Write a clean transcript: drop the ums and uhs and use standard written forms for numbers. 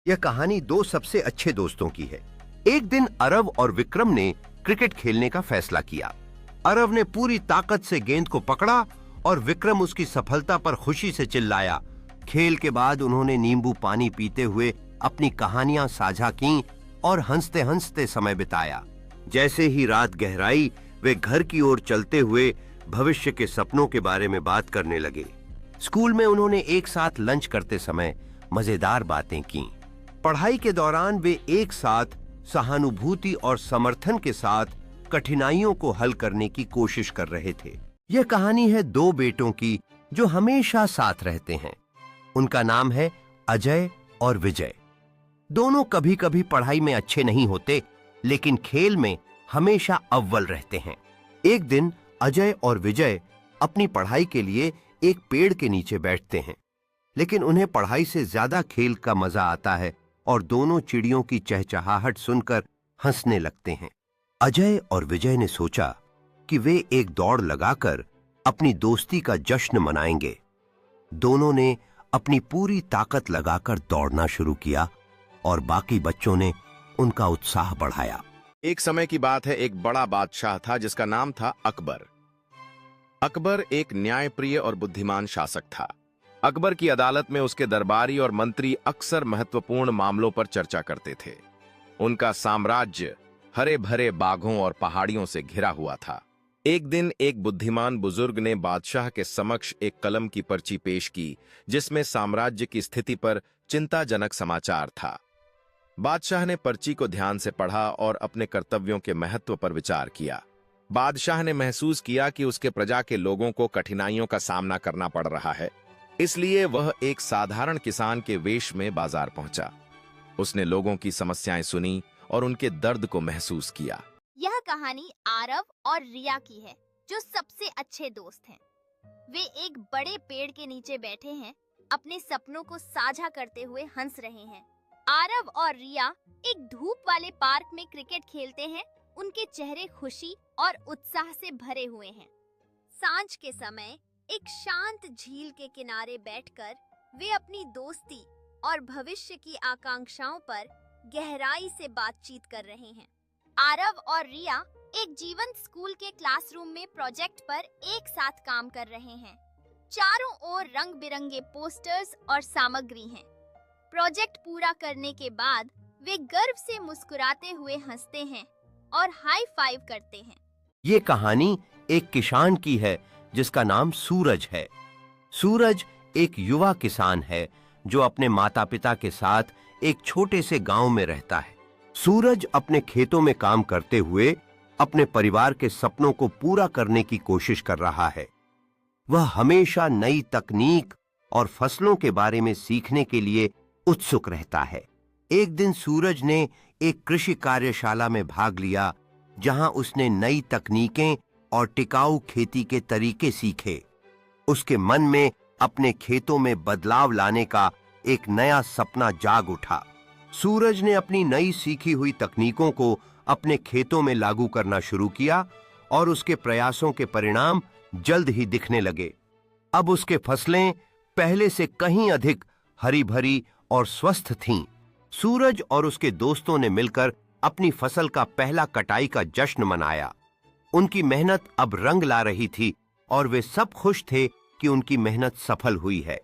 यह कहानी दो सबसे अच्छे दोस्तों की है। एक दिन अरव और विक्रम ने क्रिकेट खेलने का फैसला किया। अरव ने पूरी ताकत से गेंद को पकड़ा और विक्रम उसकी सफलता पर खुशी से चिल्लाया। खेल के बाद उन्होंने नींबू पानी पीते हुए अपनी कहानियां साझा की और हंसते हंसते समय बिताया। जैसे ही रात गहराई, वे घर की ओर चलते हुए भविष्य के सपनों के बारे में बात करने लगे। स्कूल में उन्होंने एक साथ लंच करते समय मजेदार बातें की। पढ़ाई के दौरान वे एक साथ सहानुभूति और समर्थन के साथ कठिनाइयों को हल करने की कोशिश कर रहे थे। यह कहानी है दो बेटों की जो हमेशा साथ रहते हैं। उनका नाम है अजय और विजय। दोनों कभी कभी पढ़ाई में अच्छे नहीं होते, लेकिन खेल में हमेशा अव्वल रहते हैं। एक दिन अजय और विजय अपनी पढ़ाई के लिए एक पेड़ के नीचे बैठते हैं, लेकिन उन्हें पढ़ाई से ज्यादा खेल का मजा आता है और दोनों चिड़ियों की चहचहाहट सुनकर हंसने लगते हैं। अजय और विजय ने सोचा कि वे एक दौड़ लगाकर अपनी दोस्ती का जश्न मनाएंगे। दोनों ने अपनी पूरी ताकत लगाकर दौड़ना शुरू किया और बाकी बच्चों ने उनका उत्साह बढ़ाया। एक समय की बात है, एक बड़ा बादशाह था जिसका नाम था अकबर। अकबर एक न्यायप्रिय और बुद्धिमान शासक था। अकबर की अदालत में उसके दरबारी और मंत्री अक्सर महत्वपूर्ण मामलों पर चर्चा करते थे। उनका साम्राज्य हरे भरे बाघों और पहाड़ियों से घिरा हुआ था। एक दिन एक बुद्धिमान बुजुर्ग ने बादशाह के समक्ष एक कलम की पर्ची पेश की, जिसमें साम्राज्य की स्थिति पर चिंताजनक समाचार था। बादशाह ने पर्ची को ध्यान से पढ़ा और अपने कर्तव्यों के महत्व पर विचार किया। बादशाह ने महसूस किया कि उसके प्रजा के लोगों को कठिनाइयों का सामना करना पड़ रहा है, इसलिए वह एक साधारण किसान के वेश में बाजार पहुंचा। उसने लोगों की समस्याएं सुनी और उनके दर्द को महसूस किया। यह कहानी आरव और रिया की है, जो सबसे अच्छे दोस्त हैं। वे एक बड़े पेड़ के नीचे बैठे हैं, अपने सपनों को साझा करते हुए हंस रहे हैं। आरव और रिया एक धूप वाले पार्क में क्रिकेट खेलते हैं। उनके चेहरे खुशी और उत्साह से भरे हुए हैं। सांझ के समय एक शांत झील के किनारे बैठकर वे अपनी दोस्ती और भविष्य की आकांक्षाओं पर गहराई से बातचीत कर रहे हैं। आरव और रिया एक जीवंत स्कूल के क्लासरूम में प्रोजेक्ट पर एक साथ काम कर रहे हैं। चारों ओर रंग बिरंगे पोस्टर्स और सामग्री हैं। प्रोजेक्ट पूरा करने के बाद वे गर्व से मुस्कुराते हुए हंसते हैं और हाई फाइव करते हैं। ये कहानी एक किसान की है जिसका नाम सूरज है। सूरज एक युवा किसान है जो अपने माता पिता के साथ एक छोटे से गांव में रहता है। सूरज अपने खेतों में काम करते हुए अपने परिवार के सपनों को पूरा करने की कोशिश कर रहा है। वह हमेशा नई तकनीक और फसलों के बारे में सीखने के लिए उत्सुक रहता है। एक दिन सूरज ने एक कृषि कार्यशाला में भाग लिया, जहां उसने नई तकनीकें और टिकाऊ खेती के तरीके सीखे। उसके मन में अपने खेतों में बदलाव लाने का एक नया सपना जाग उठा। सूरज ने अपनी नई सीखी हुई तकनीकों को अपने खेतों में लागू करना शुरू किया और उसके प्रयासों के परिणाम जल्द ही दिखने लगे। अब उसके फसलें पहले से कहीं अधिक हरी भरी और स्वस्थ थीं। सूरज और उसके दोस्तों ने मिलकर अपनी फसल का पहला कटाई का जश्न मनाया। उनकी मेहनत अब रंग ला रही थी और वे सब खुश थे कि उनकी मेहनत सफल हुई है।